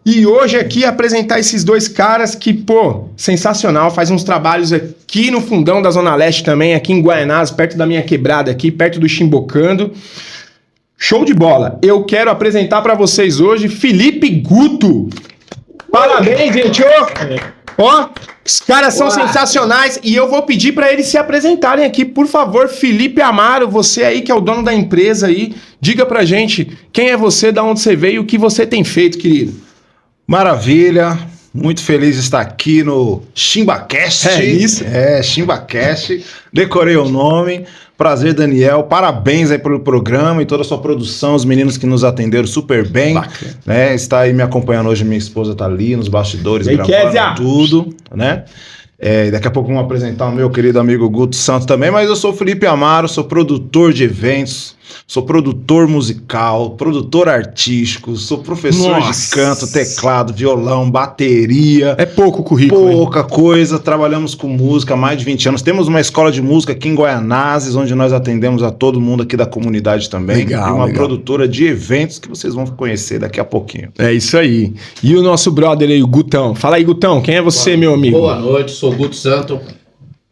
E hoje aqui apresentar esses dois caras que, pô, sensacional, faz uns trabalhos aqui no fundão da Zona Leste também, aqui em Guaianazes, perto da minha quebrada aqui, perto do Chimbocando. Show de bola. Eu quero apresentar para vocês hoje Felipe Guto. Parabéns, gente. Ó, os caras são sensacionais e eu vou pedir para eles se apresentarem aqui, por favor. Felipe Amaro, você aí que é o dono da empresa aí, diga pra gente quem é você, da onde você veio e o que você tem feito, querido. Maravilha, muito feliz de estar aqui no Chimbacast. É isso? Chimbacast, decorei o nome. Prazer, Daniel, parabéns aí pelo programa e toda a sua produção, os meninos que nos atenderam super bem, né? Está aí me acompanhando hoje, minha esposa tá ali nos bastidores, gravando tudo, né? Daqui a pouco vamos apresentar o meu querido amigo Guto Santos também, mas eu sou o Felipe Amaro, sou produtor de eventos, sou produtor musical, produtor artístico, sou professor de canto, teclado, violão, bateria. É pouco currículo. Pouca coisa, trabalhamos com música há mais de 20 anos. Temos uma escola de música aqui em Guaianazes, onde nós atendemos a todo mundo aqui da comunidade também. Legal, e uma produtora de eventos que vocês vão conhecer daqui a pouquinho. É isso aí. E o nosso brother aí, o Gutão. Fala aí, Gutão, quem é você, meu amigo? Boa noite, sou o Guto Santos,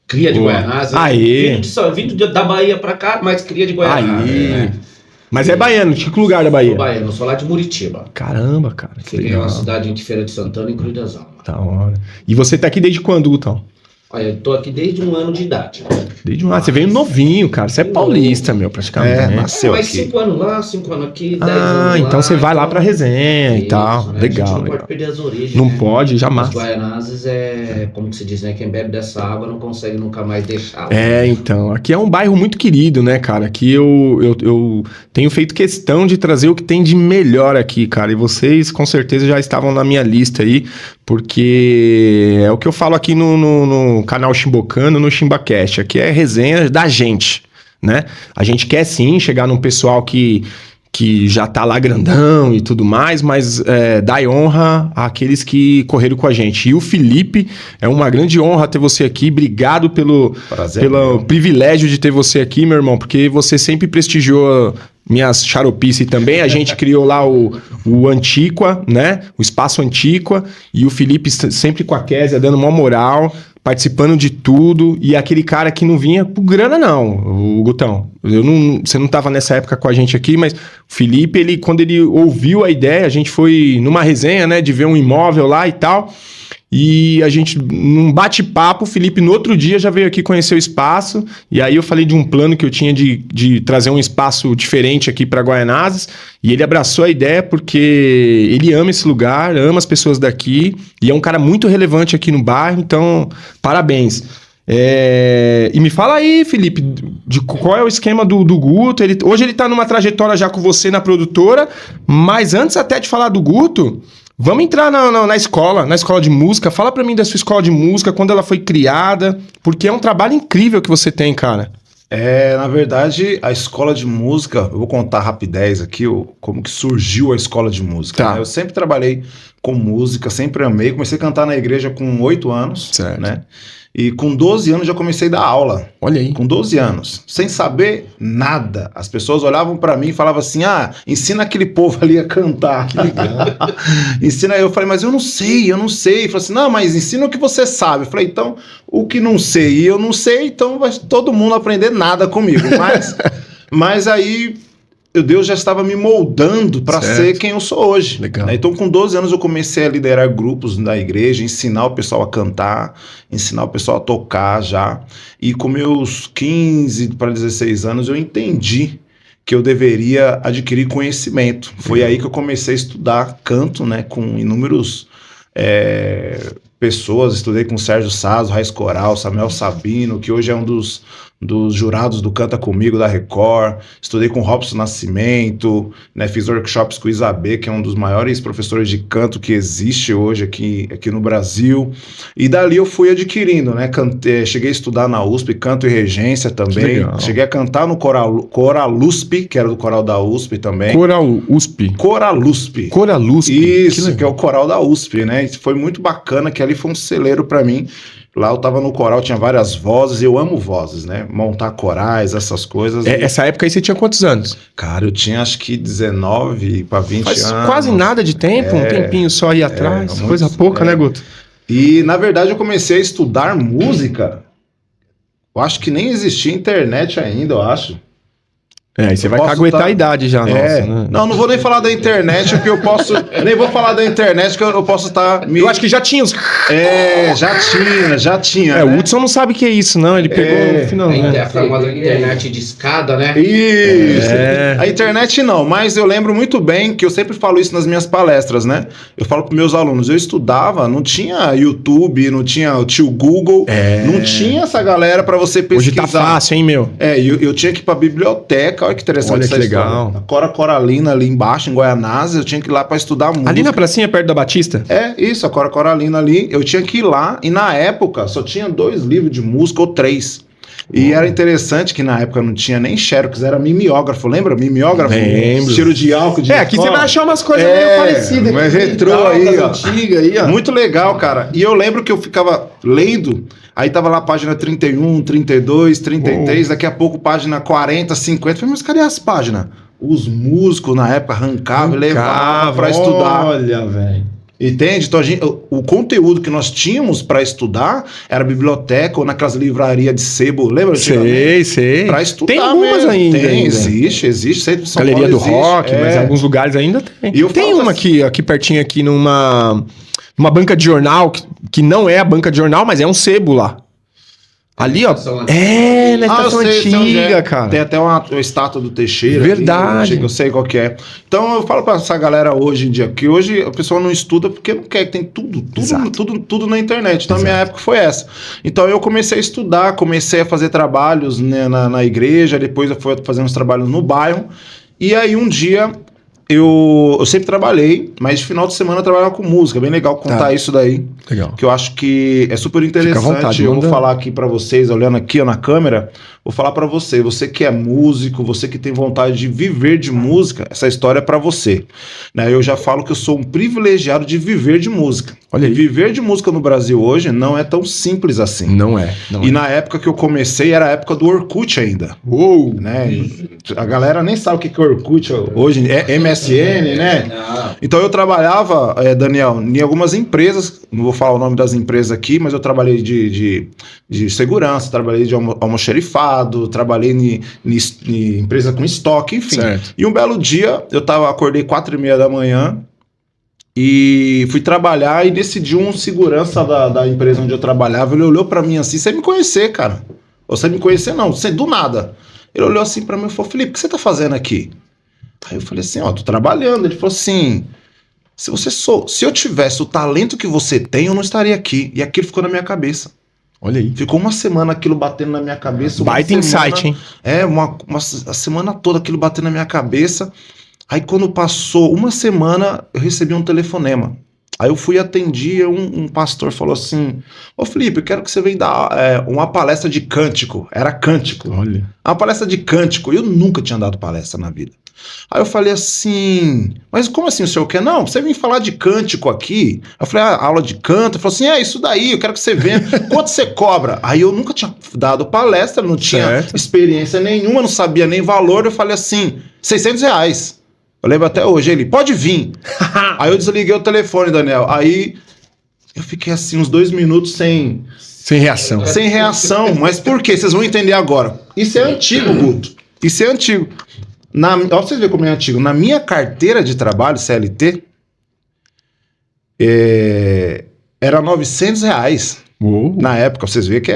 cria de Guaianazes. Aê! Vindo da Bahia pra cá, mas cria de Guaianazes. Né? Mas é baiano, de que lugar da Bahia? Sou baiano, sou lá de Muritiba. Caramba, cara. Fiquei uma cidade de Feira de Santana, em Cruz das Almas. Da hora. E você tá aqui desde quando, Gutão? Olha, eu tô aqui desde 1 ano de idade. Desde um ano. Você veio novinho, cara. Você é paulista, meu, praticamente. Nasceu mas aqui. 5 anos lá, 5 anos aqui, 10 anos lá. Então você vai lá pra resenha e tal. Né? Legal, A gente não legal. pode perder as origens, Não né? pode, jamais. Os Guaianazes é, como que se diz, né? Quem bebe dessa água não consegue nunca mais deixar. Então. Aqui é um bairro muito querido, né, cara? Aqui eu tenho feito questão de trazer o que tem de melhor aqui, cara. E vocês, com certeza, já estavam na minha lista aí, porque é o que eu falo aqui no canal Chimbocando, no Chimbacast. Aqui é resenha da gente, né? A gente quer sim chegar num pessoal que já tá lá grandão e tudo mais, mas dá honra àqueles que correram com a gente. E o Felipe, é uma grande honra ter você aqui. Obrigado pelo privilégio de ter você aqui, meu irmão, porque você sempre prestigiou minhas xaropice também. A gente criou lá o Antiqua, né? O Espaço Antiqua, e o Felipe sempre com a Kézia dando uma moral, participando de tudo, e aquele cara que não vinha por grana, não, o Gutão. Você não estava nessa época com a gente aqui, mas o Felipe, quando ele ouviu a ideia, a gente foi numa resenha, né, de ver um imóvel lá e tal, e a gente, num bate-papo, o Felipe no outro dia já veio aqui conhecer o espaço, e aí eu falei de um plano que eu tinha de trazer um espaço diferente aqui para Guaianazes, e ele abraçou a ideia porque ele ama esse lugar, ama as pessoas daqui, e é um cara muito relevante aqui no bairro, então parabéns. E me fala aí, Felipe, de qual é o esquema do Guto. Hoje ele tá numa trajetória já com você na produtora, mas antes até de falar do Guto, vamos entrar na escola de música. Fala pra mim da sua escola de música, quando ela foi criada, porque é um trabalho incrível que você tem, cara. Na verdade, a escola de música, eu vou contar rapidez aqui como que surgiu a escola de música. Tá. Né? Eu sempre trabalhei com música, sempre amei. Comecei a cantar na igreja com 8 anos, certo, né? E com 12 anos já comecei a dar aula. Olha aí. Com 12 anos, sem saber nada. As pessoas olhavam pra mim e falavam assim, ensina aquele povo ali a cantar. Que legal. Ensina. Eu falei, mas eu não sei. Falei assim, não, mas ensina o que você sabe. Eu falei, então, o que não sei e eu não sei, então vai todo mundo aprender nada comigo. Mas aí Deus já estava me moldando para ser quem eu sou hoje. Legal. Né? Então, com 12 anos, eu comecei a liderar grupos na igreja, ensinar o pessoal a cantar, ensinar o pessoal a tocar já. E com meus 15 para 16 anos, eu entendi que eu deveria adquirir conhecimento. Foi aí que eu comecei a estudar canto, né, com inúmeros pessoas. Estudei com Sérgio Sazo, Raiz Coral, Samuel Sabino, que hoje é um dos jurados do Canta Comigo, da Record. Estudei com Robson Nascimento, né? Fiz workshops com o Isabê, que é um dos maiores professores de canto que existe hoje aqui no Brasil. E dali eu fui adquirindo, né? Cheguei a estudar na USP, canto e regência também. Cheguei a cantar no Coralusp, que era do coral da USP também. Coralusp. Isso, que é o coral da USP, né? E foi muito bacana, que ali foi um celeiro para mim. Lá eu tava no coral, tinha várias vozes, e eu amo vozes, né? Montar corais, essas coisas. Essa época aí você tinha quantos anos? Cara, eu tinha acho que 19 para 20 Faz anos. quase nada de tempo, um tempinho só aí atrás. Coisa pouca, né, Guto? E, na verdade, eu comecei a estudar música. Eu acho que nem existia internet ainda, eu acho. Aí você vai caguetar a idade já, nossa, né? Não vou nem falar da internet, porque eu posso... Eu nem vou falar da internet, que eu posso estar... Eu acho que já tinha os... já tinha. O Hudson não sabe o que é isso, não. Ele pegou no final, né? A famosa internet de escada, né? Isso. A internet não, mas eu lembro muito bem que eu sempre falo isso nas minhas palestras, né? Eu falo para meus alunos, eu estudava, não tinha YouTube, não tinha o tio Google, não tinha essa galera para você pesquisar. Hoje tá fácil, hein, meu? Eu tinha que ir pra biblioteca, olha que interessante. Olha essa que história. legal. A Cora Coralina ali embaixo, em Guaianazes, eu tinha que ir lá para estudar música. Ali na pracinha, perto da Batista? Isso, a Cora Coralina ali, eu tinha que ir lá, e na época só tinha 2 livros de música ou 3. E era interessante que na época não tinha nem xerox, era mimeógrafo, lembra? Mimeógrafo? Lembro. Cheiro de álcool de Aqui você vai achar umas coisas meio parecidas. Mas retrô aí, ó. Antiga aí, ó. Muito legal, cara. E eu lembro que eu ficava lendo, aí tava lá a página 31, 32, 33, daqui a pouco página 40, 50. Falei, mas cadê as páginas? Os músicos na época arrancavam e levavam pra estudar. Olha, velho. Entende? Então o conteúdo que nós tínhamos para estudar era biblioteca ou naquelas livrarias de sebo, lembra? Sei. Para estudar. Tem algumas ainda. Existe. Sempre São Galeria Paulo do Rock, mas em alguns lugares ainda tem. Tem uma aqui pertinho, aqui numa banca de jornal, que não é a banca de jornal, mas é um sebo lá. Ali, ó. Na estação antiga, cara. Tem até uma estátua do Teixeira. Verdade. Ali, eu sei qual que é. Então eu falo pra essa galera hoje em dia, que hoje a pessoa não estuda porque não quer, que tem tudo na internet. Então a minha época foi essa. Então eu comecei a estudar, comecei a fazer trabalhos, né, na igreja, depois eu fui fazer uns trabalhos no bairro. E aí um dia eu sempre trabalhei, mas de final de semana eu trabalhava com música. Bem legal contar isso daí. Legal. Que eu acho que é super interessante. Fica à vontade, eu vou falar aqui pra vocês, olhando aqui ó, na câmera, vou falar pra você que é músico, você que tem vontade de viver de música, essa história é pra você. Né? Eu já falo que eu sou um privilegiado de viver de música. Olha aí. E viver de música no Brasil hoje não é tão simples assim. Não é. Na época que eu comecei, era a época do Orkut ainda. Uou! Né? A galera nem sabe o que é Orkut hoje, é MSN, né? Então eu trabalhava, Daniel, em algumas empresas, não vou falar o nome das empresas aqui, mas eu trabalhei de segurança, trabalhei de almoxerifado, trabalhei em empresa com estoque, enfim. Certo. E um belo dia, acordei 4h30 da manhã e fui trabalhar e decidi um segurança da empresa onde eu trabalhava, ele olhou pra mim assim, você me conhecer, cara. Ou você me conhecer não, você do nada. Ele olhou assim pra mim e falou, Felipe, o que você tá fazendo aqui? Aí eu falei assim, tô trabalhando. Ele falou assim, se eu tivesse o talento que você tem, eu não estaria aqui. E aquilo ficou na minha cabeça. Olha aí. Ficou uma semana aquilo batendo na minha cabeça. Baita insight, hein? A semana toda aquilo batendo na minha cabeça. Aí quando passou uma semana, eu recebi um telefonema. Aí eu fui atendi, um pastor falou assim, ô Felipe, eu quero que você venha dar uma palestra de cântico. Era cântico. Olha. Uma palestra de cântico. Eu nunca tinha dado palestra na vida. Aí eu falei assim, mas como assim o senhor quer? Não, você vem falar de cântico aqui. Eu falei, aula de canto. Ele falou assim, isso daí, eu quero que você venha. Quanto você cobra? Aí eu nunca tinha dado palestra, não tinha experiência nenhuma, não sabia nem valor. Eu falei assim, R$600. Eu lembro até hoje, ele, pode vir. Aí eu desliguei o telefone, Daniel. Aí eu fiquei assim uns 2 minutos sem reação. Sem reação, mas por quê? Vocês vão entender agora. Isso é antigo, Guto. Isso é antigo. Ó, vocês verem como é antigo. Na minha carteira de trabalho, CLT, era R$900. Uou. Na época, vocês veem que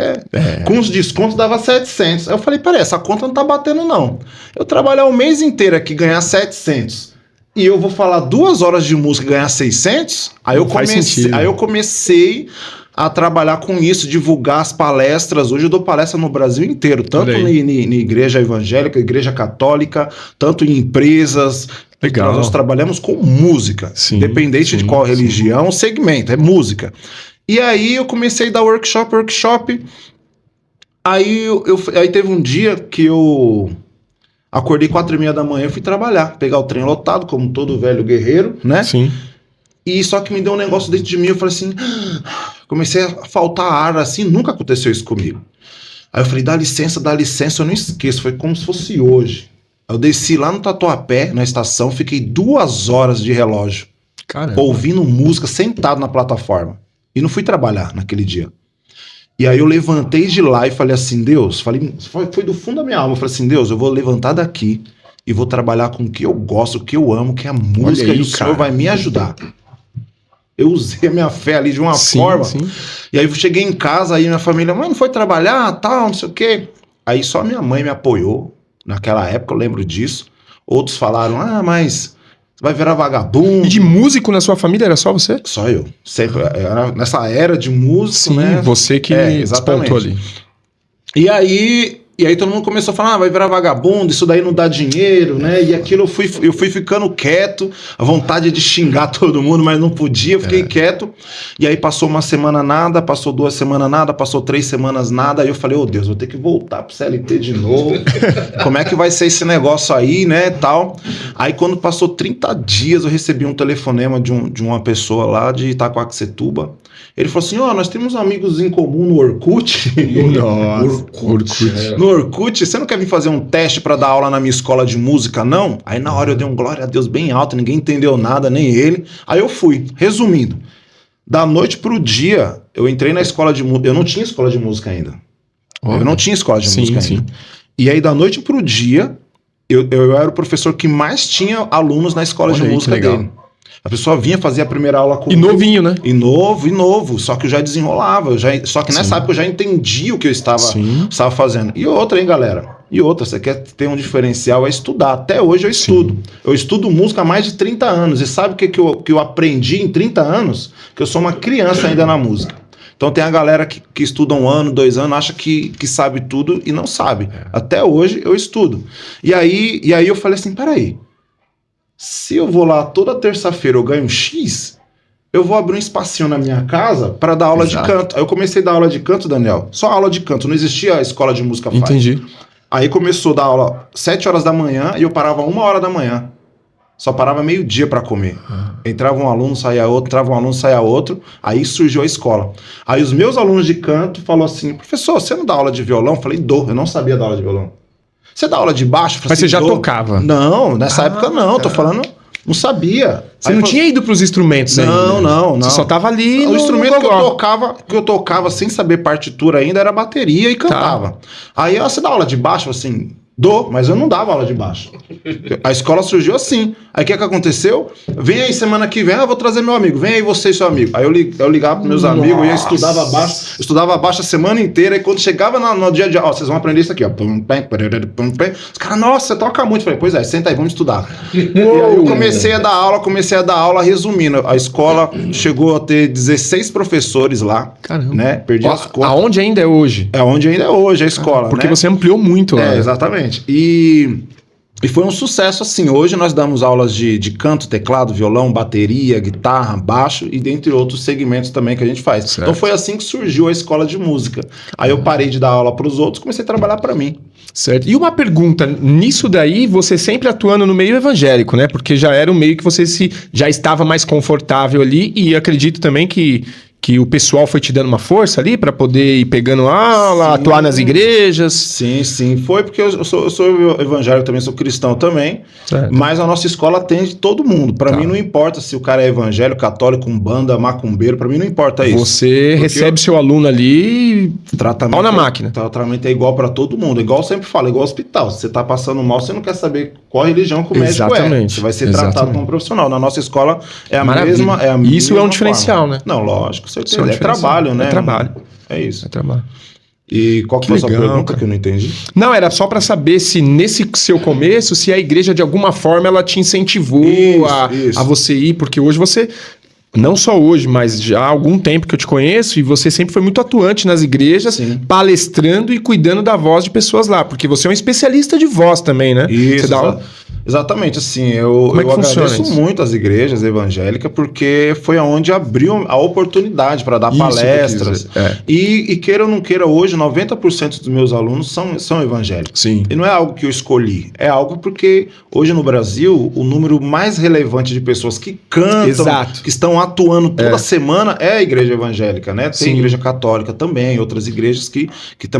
com os descontos dava 700. Aí eu falei, peraí, essa conta não tá batendo não. Eu trabalhar o mês inteiro aqui, ganhar 700, e eu vou falar 2 horas de música e ganhar 600? Aí eu comecei a trabalhar com isso, divulgar as palestras. Hoje eu dou palestra no Brasil inteiro, tanto em igreja evangélica, igreja católica, tanto em empresas. Legal. Nós trabalhamos com música, independente de qual religião, segmento, é música. E aí eu comecei a dar workshop. Aí teve um dia que eu acordei 4h30 da manhã e fui trabalhar, pegar o trem lotado, como todo velho guerreiro, né? Sim. E só que me deu um negócio dentro de mim, eu falei assim, comecei a faltar ar, assim, nunca aconteceu isso comigo. Aí eu falei, dá licença, eu não esqueço, foi como se fosse hoje. Eu desci lá no Tatuapé, na estação, fiquei 2 horas de relógio, Caramba. ouvindo música, sentado na plataforma. E não fui trabalhar naquele dia. E aí eu levantei de lá e falei assim, Deus, foi do fundo da minha alma, eu falei assim, Deus, eu vou levantar daqui e vou trabalhar com o que eu gosto, o que eu amo, que é a música, aí, e o Senhor vai me ajudar. Eu usei a minha fé ali de uma forma. Sim. E aí eu cheguei em casa, aí minha família, mãe, não foi trabalhar, tal, não sei o quê. Aí só minha mãe me apoiou. Naquela época eu lembro disso. Outros falaram, mas você vai virar vagabundo. E de músico na sua família era só você? Só eu. Sempre, nessa era de músico, Sim, né? você que despontou ali. E aí todo mundo começou a falar, vai virar vagabundo, isso daí não dá dinheiro, né? E aquilo eu fui ficando quieto, a vontade de xingar todo mundo, mas não podia, eu fiquei quieto. E aí passou uma semana nada, passou 2 semanas nada, passou 3 semanas nada, aí eu falei, Deus, vou ter que voltar pro CLT de novo. Como é que vai ser esse negócio aí, né, tal. Aí quando passou 30 dias, eu recebi um telefonema de uma pessoa lá de Itacoaxetuba. Ele falou assim, nós temos amigos em comum no Orkut. Nossa, Orkut. No Orkut, você não quer vir fazer um teste pra dar aula na minha escola de música, não? Aí na hora eu dei um glória a Deus bem alto, ninguém entendeu nada, nem ele. Aí eu fui. Resumindo, da noite pro dia, eu entrei na escola de música. Eu não tinha escola de música ainda. Eu não tinha escola de música ainda. E aí da noite pro dia, eu era o professor que mais tinha alunos na escola de música dele. A pessoa vinha fazer a primeira aula comigo. E novinho, né? E novo. Só que eu já desenrolava. Só que nessa época eu já entendi o que eu estava fazendo. E outra, hein, galera? Você quer ter um diferencial, é estudar. Até hoje eu estudo. Sim. Eu estudo música há mais de 30 anos. E sabe o que eu aprendi em 30 anos? Que eu sou uma criança ainda na música. Então tem a galera que estuda 1 ano, 2 anos, acha que sabe tudo e não sabe. Até hoje eu estudo. E aí eu falei assim, peraí. Se eu vou lá toda terça-feira eu ganho X, eu vou abrir um espacinho na minha casa para dar aula de canto. Aí eu comecei a dar aula de canto, Daniel. Só aula de canto, não existia a escola de música fácil. Entendi. Aí começou a dar aula 7 horas da manhã e eu parava 1 hora da manhã. Só parava meio-dia para comer. Entrava um aluno, saía outro, entrava um aluno, saía outro. Aí surgiu a escola. Aí os meus alunos de canto falaram assim, professor, você não dá aula de violão? Eu falei, eu não sabia dar aula de violão. Você dá aula de baixo? Mas você já tocava? Não, nessa época não, tô falando, não sabia. Você não tinha ido pros instrumentos ainda? Não. Você só tava ali o instrumento que eu tocava sem saber partitura ainda era bateria e cantava. Aí você dá aula de baixo, assim, mas eu não dava aula de baixo. A escola surgiu assim. Aí o que aconteceu? Vem aí semana que vem, eu vou trazer meu amigo. Vem aí você e seu amigo. Aí eu ligava pros meus amigos e eu estudava baixo a semana inteira. E quando chegava no dia de aula, vocês vão aprender isso aqui, ó. Os caras, nossa, você toca muito. Eu falei, pois é, senta aí, vamos estudar. E aí eu comecei a dar aula, resumindo. A escola chegou a ter 16 professores lá. Caramba. Né? Perdi as contas. Aonde ainda é hoje? É onde ainda é hoje a escola. Porque né? você ampliou muito lá. Exatamente. E foi um sucesso assim. Hoje nós damos aulas de canto, teclado, violão, bateria, guitarra, baixo e dentre outros segmentos também que a gente faz. Certo. Então foi assim que surgiu a escola de música. Aí eu parei de dar aula para os outros, comecei a trabalhar para mim. Certo. E uma pergunta, nisso daí você sempre atuando no meio evangélico, né? Porque já era um meio que você já estava mais confortável ali e acredito também que o pessoal foi te dando uma força ali para poder ir pegando aula, atuar nas igrejas. Sim. Foi porque eu sou evangélico também, sou cristão também. Certo. Mas a nossa escola atende todo mundo. Para mim não importa se o cara é evangélico, católico, umbanda, macumbeiro, para mim não importa isso. Você recebe seu aluno ali pau na máquina. O tratamento é igual para todo mundo. Igual eu sempre falo, igual hospital. Se você tá passando mal, você não quer saber qual religião que o médico é. Você vai ser tratado como um profissional. Na nossa escola é a mesma. Isso é um diferencial, né? Não, lógico. É trabalho, né? É trabalho. É isso. É trabalho. E qual que foi a sua pergunta que eu não entendi? Não, era só para saber se nesse seu começo, se a igreja de alguma forma ela te incentivou a você ir, porque hoje você não só hoje, mas já há algum tempo que eu te conheço, e você sempre foi muito atuante nas igrejas, Sim. palestrando e cuidando da voz de pessoas lá, porque você é um especialista de voz também, né? Isso, Você dá aula... exatamente, assim, eu Como é que funciona agradeço isso? muito as igrejas evangélicas, porque foi onde abriu a oportunidade para dar Isso que eu quis palestras. dizer. É. E queira ou não queira, hoje 90% dos meus alunos são evangélicos. Sim. E não é algo que eu escolhi, é algo porque hoje no Brasil o número mais relevante de pessoas que cantam, Exato. que estão atuando toda semana é a igreja evangélica, né? Tem Sim. igreja católica também, outras igrejas que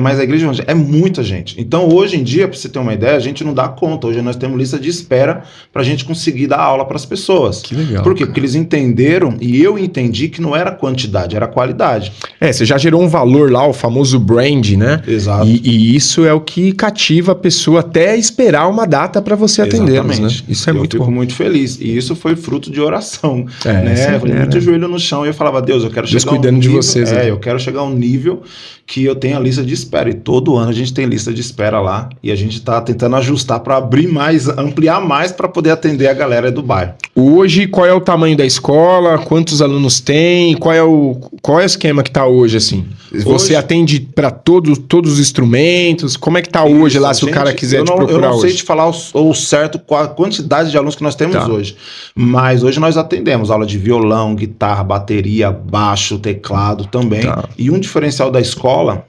mas a igreja evangélica é muita gente. Então hoje em dia, para você ter uma ideia, a gente não dá conta. Hoje nós temos lista de espera para a gente conseguir dar aula para as pessoas. Que legal. Por quê? Porque eles entenderam e eu entendi que não era quantidade, era qualidade. Você já gerou um valor lá, o famoso brand, né? Exato. E isso é o que cativa a pessoa até esperar uma data para você atendê-los, né? Isso é muito bom. Eu fico bom. muito feliz. E isso foi fruto de oração, né? Sempre é, Muito né? joelho no chão e eu falava, Deus, eu quero Deus chegar a um cuidando de nível, vocês, né? eu quero chegar a um nível que eu tenha lista de espera. E todo ano a gente tem lista de espera lá e a gente tá tentando ajustar para abrir mais, ampliar mais para poder atender a galera do bairro. Hoje, qual é o tamanho da escola? Quantos alunos tem? Qual é o esquema que tá hoje, assim? Você Hoje- atende para todos os instrumentos? Como é que tá hoje lá, se o cara quiser te procurar eu não sei hoje? te falar o certo qual a quantidade de alunos que nós temos Tá. hoje. Mas hoje nós atendemos aula de violão, guitarra, bateria, baixo, teclado também. Tá. E um diferencial da escola,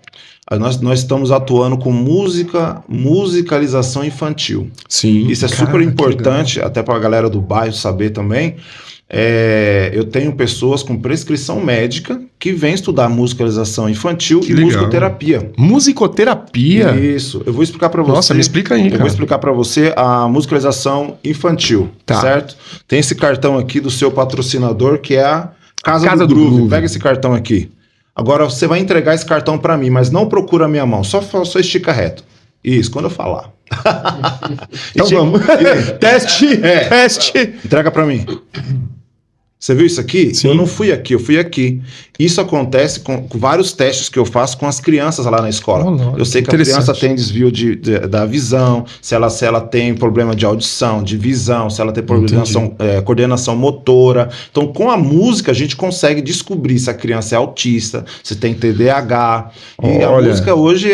nós estamos atuando com musicalização infantil. Sim. Isso é Cara, super que importante, até para a galera do bairro saber também. Eu tenho pessoas com prescrição médica que vêm estudar musicalização infantil Que e legal. musicoterapia. legal. Musicoterapia? Isso, eu vou explicar para você. Nossa, me explica aí, Eu cara. vou explicar para você a musicalização infantil, Tá. certo? Tem esse cartão aqui do seu patrocinador que é a Casa do Groove. Pega esse cartão aqui. Agora você vai entregar esse cartão para mim, mas não procura a minha mão, só estica reto. Isso, quando eu falar. Então Estica- vamos. Teste, teste. Entrega para mim. Você viu isso aqui? Sim. Eu não fui aqui, eu fui aqui. Isso acontece com vários testes que eu faço com as crianças lá na escola. Oh, eu sei que a interessante. criança tem desvio da visão, se ela tem problema de audição, de visão, se ela tem coordenação motora. Então, com a música, a gente consegue descobrir se a criança é autista, se tem TDAH. E a Olha. música hoje,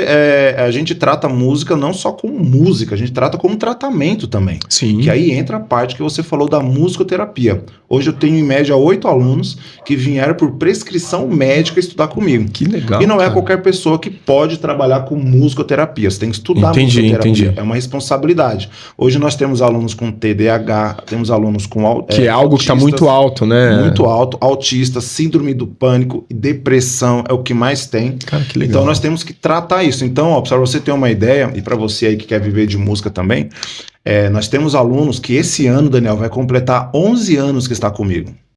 a gente trata a música não só como música, a gente trata como tratamento também. Sim. Que aí entra a parte que você falou da musicoterapia. Hoje eu tenho em média 8 alunos que vieram por prescrição médica estudar comigo. Que legal. E não é cara. qualquer pessoa que pode trabalhar com musicoterapia. Você tem que estudar musicoterapia. Entendi. É uma responsabilidade. Hoje nós temos alunos com TDAH, temos alunos com Que é algo que está muito alto, né? Muito alto, autistas, síndrome do pânico, depressão é o que mais tem. Cara, que legal. Então nós temos que tratar isso. Então, para você ter uma ideia, e para você aí que quer viver de música também, nós temos alunos que esse ano, Daniel, vai completar 11 anos que está comigo.